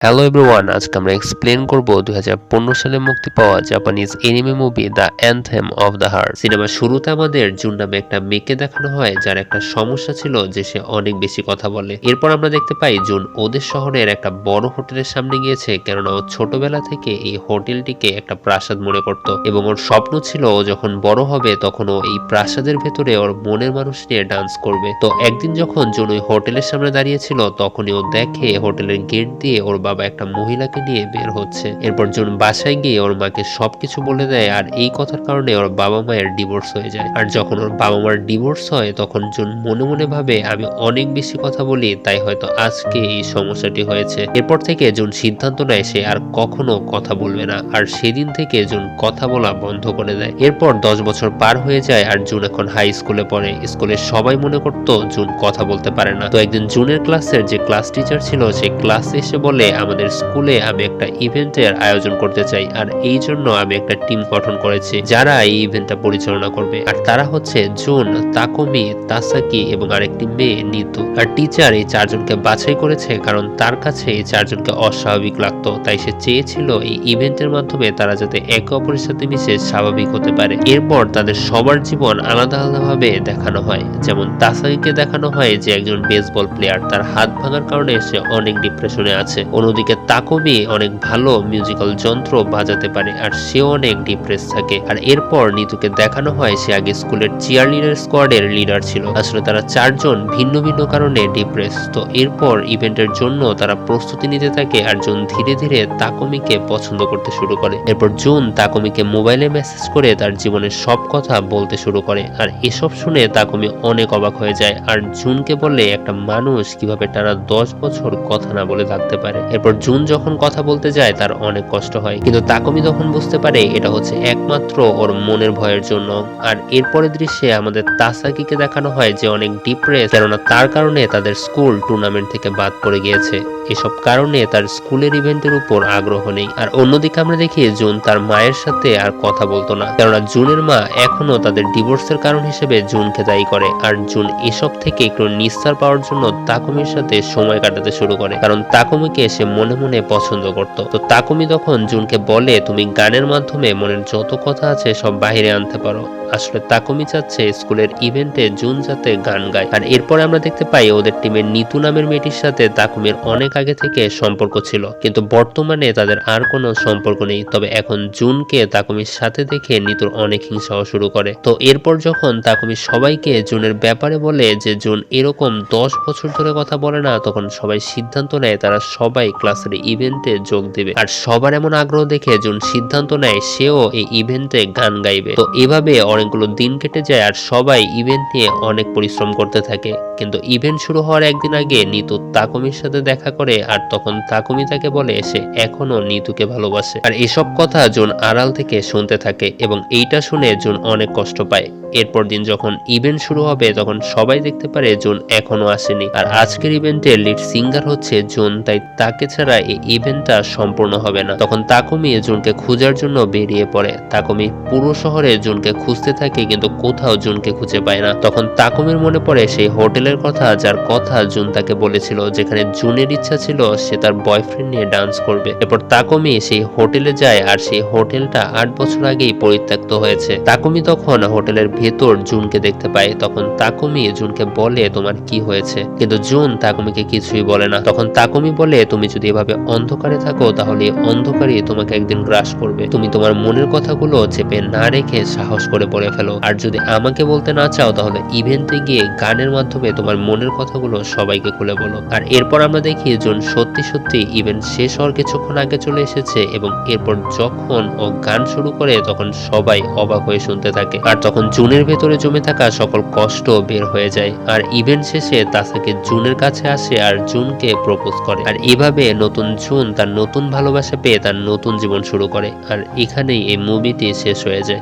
Hello everyone, আজকে আমরা explain করব 2015 সালে মুক্তি পাওয়া Japanese anime movie the anthem of the heart. সিনেমার শুরুতে আমাদের জুন নামে একটা মেয়েকে দেখানো হয় যার একটা সমস্যা ছিল যে সে অনেক বেশি কথা বলে। এরপর আমরা দেখতে পাই জুন ওদের শহরের একটা বড় হোটেলের সামনে গিয়েছে, কেননা ও ছোটবেলা থেকে এই হোটেলটিকে একটা প্রাসাদ মনে করত এবং ওর স্বপ্ন ছিল ও যখন বড় হবে তখন ও এই প্রাসাদের ভেতরে ওর মনের মানুষ নিয়ে ডান্স করবে। তো একদিন যখন জুন ওই হোটেলের সামনে দাঁড়িয়েছিল তখনই ও দেখে হোটেলের গেট দিয়ে ওর বাবা একটা মহিলাকে নিয়ে বের হচ্ছে। এরপর জুন বাসায় গিয়ে ওর মাকে সবকিছু বলে দেয় আর এই কথার কারণে ওর বাবা মায়ের ডিভোর্স হয়ে যায়। আর যখন ওর বাবা মার ডিভোর্স হয় তখন জুন মনে মনে ভাবে আমি অনেক বেশি কথা বলি, তাই হয়তো আজকে এই সমস্যাটি হয়েছে। এরপর থেকে জুন সিদ্ধান্ত নেয় সে আর কখনো কথা বলবে না, আর সেদিন থেকে জুন কথা বলা বন্ধ করে দেয়। এরপর 10 বছর পার হয়ে যায় আর জুন এখন হাই স্কুলে পড়ে। স্কুলের সবাই মনে করতো জুন কথা বলতে পারে না। তো একদিন জুনের ক্লাসের যে ক্লাস টিচার ছিল সে ক্লাসে এসে বলে আমাদের স্কুলে আমি একটা ইভেন্টের আয়োজন করতে চাই, আর এই জন্য আমি একটা টিম গঠন করেছি যারা এই ইভেন্টটা পরিচালনা করবে। আর তারা হচ্ছে জুন, তাকুমি, তাসাকি এবং আরেকটি মেয়ে নিতু। আর টিচার এই চারজনকে বাছাই করেছে কারণ তার কাছে এই চারজনকে অস্বাভাবিক লাগতো, তাই সে চেয়েছিল এই ইভেন্টের মাধ্যমে তারা যাতে একে অপরের সাথে মিশে স্বাভাবিক হতে পারে। এরপর তাদের সবার জীবন আলাদা আলাদা ভাবে দেখানো হয়। যেমন তাসাকিকে দেখানো হয় যে একজন বেসবল প্লেয়ার, তার হাত ভাঙার কারণে সে অনেক ডিপ্রেশনে আছে। অন্যদিকে তাকুমি অনেক ভালো মিউজিক্যাল যন্ত্র বাজাতে পারে আর সেও অনেক ডিপ্রেস থাকে। আর এরপর নিতুকে দেখানো হয় সে আগে স্কুলের চিয়ার লিডার স্কোয়াডের লিডার ছিল। আসলে তারা চারজন ভিন্ন ভিন্ন কারণে ডিপ্রেস। তো এরপর ইভেন্টের জন্য তারা প্রস্তুতি নিতে থাকে আর জুন ধীরে ধীরে তাকুমিকে পছন্দ করতে শুরু করে। এরপর জুন তাকুমিকে মোবাইলে মেসেজ করে তার জীবনের সব কথা বলতে শুরু করে। আর এসব শুনে তাকুমি অনেক অবাক হয়ে যায় আর জুনকে বলে একটা মানুষ কিভাবে টানা 10 বছর কথা না বলে থাকতে পারে। এরপর জুন যখন কথা বলতে যায় তার অনেক কষ্ট হয়, কিন্তু তাকুমি তখন বুঝতে পারে এটা হচ্ছে একমাত্র ওর মনের ভয়ের জন্য। আর এরপরের দৃশ্যে আমাদের তাসাকিকে দেখানো হয় যে অনেক ডিপ্রেস, কেননা তার কারণে তাদের স্কুল টুর্নামেন্ট থেকে বাদ পড়ে গিয়েছে। এসব কারণে তার স্কুলের ইভেন্টের উপর আগ্রহ নেই। আর অন্যদিকে আমরা দেখি জুন তার মায়ের সাথে আর কথা বলতো না, কেননা জুনের মা এখনো তাদের ডিভোর্সের কারণ হিসেবে জুনকে দায়ী করে। আর জুন এসব থেকে একটু নিস্তার পাওয়ার জন্য তাকুমির সাথে সময় কাটাতে শুরু করে, কারণ তাকুমিকে সে মনে মনে পছন্দ করত। তো তাকুমি তখন জুনকে বলে তুমি গানের মাধ্যমে মনের যত কথা আছে সব বাহিরে আনতে পারো। আসলে তাকুমি চাচ্ছে স্কুলের ইভেন্টে জুন যাতে গান গায়। আর এরপরে আমরা দেখতে পাই ওদের টিমের নিতু নামের মেয়েটির সাথে তাকুমির অনেক আগে থেকে সম্পর্ক ছিল, কিন্তু বর্তমানে তাদের আর কোনো সম্পর্ক নেই। তবে এখন জুনকে তাকুমির সাথে দেখে নিতুর অনেক হিংসা হওয়া শুরু করে। তো এরপর যখন তাকুমি সবাইকে জুনের ব্যাপারে বলে যে জুন এরকম 10 বছর ধরে কথা বলে না, তখন সবাই সিদ্ধান্ত নেয় তারা সবাই ক্লাসের ইভেন্টে যোগ দিবে। আর সবার এমন আগ্রহ দেখে জুন সিদ্ধান্ত নেয় সেও এই ইভেন্টে গান গাইবে। তো এভাবে অনেকগুলো দিন কেটে যায় আর সবাই ইভেন্ট নিয়ে অনেক পরিশ্রম করতে থাকে। কিন্তু ইভেন্ট শুরু হওয়ার একদিন আগে নিতু তাকুমির সাথে দেখা করে, আর তখন তাকুমি তাকে বলে সে এখনো নিতুকে ভালোবাসে। আর এসব কথা জুন আড়াল থেকে শুনতে থাকে এবং এইটা শুনে জুন অনেক কষ্ট পায়। এরপর দিন যখন ইভেন্ট শুরু হবে তখন সবাই দেখতে পারে জুন এখনো আসেনি। আর আজকের ইভেন্টের লিড সিঙ্গার হচ্ছে জুন, তাই তাকে ছাড়া এই ইভেন্টটা সম্পূর্ণ হবে না। তখন তাকুমি জুনকে খোঁজার জন্য বেরিয়ে পড়ে। তাকুমি পুরো শহরে জুনকে খুঁজতে থাকে কিন্তু কোথাও জুনকে খুঁজে পায় না। তখন তাকুমির মনে পড়ে সেই হোটেলের কথা যার কথা জুন তাকে বলেছিল, যেখানে জুনের ইচ্ছা ছিল সে তার বয়ফ্রেন্ড নিয়ে ডান্স করবে। এরপর তাকুমি সেই হোটেলে যায় আর সেই হোটেলটা 8 বছর আগেই পরিত্যক্ত হয়েছে। তাকুমি তখন হোটেলের ভেতর জুনকে দেখতে পায়। তখন তাকুমি জুনকে বলে তোমার কি হয়েছে, কিন্তু জুন তাকুমিকে কিছুই বলে না। তখন তাকুমি বলে তুমি যদি এভাবে অন্ধকারে থাকো তাহলে অন্ধকারই তোমাকে একদিন গ্রাস করবে। তুমি তোমার মনের কথাগুলো চেপে না রেখে সাহস করে বলে ফেলো, আর যদি আমাকে বলতে না চাও তাহলে ইভেন্টে গিয়ে গানের মাধ্যমে তোমার মনের কথাগুলো সবাইকে খুলে বলো। আর এরপর আমরা দেখি জুন সত্যি সত্যি ইভেন্ট শেষ হওয়ার কিছুক্ষণ আগে চলে এসেছে এবং এরপর যখন ও গান শুরু করে তখন সবাই অবাক হয়ে শুনতে থাকে। আর তখন জুনের ভেতরে জমে থাকা সকল কষ্ট বের হয়ে যায়। আর ইভেন্ট শেষে তাসাকি জুনের কাছে আসে আর জুনকে প্রপোজ করে। আর এভাবে নতুন জুন তার নতুন ভালোবাসা পেয়ে তার নতুন জীবন শুরু করে। আর এখানেই এই মুভিটি শেষ হয়ে যায়।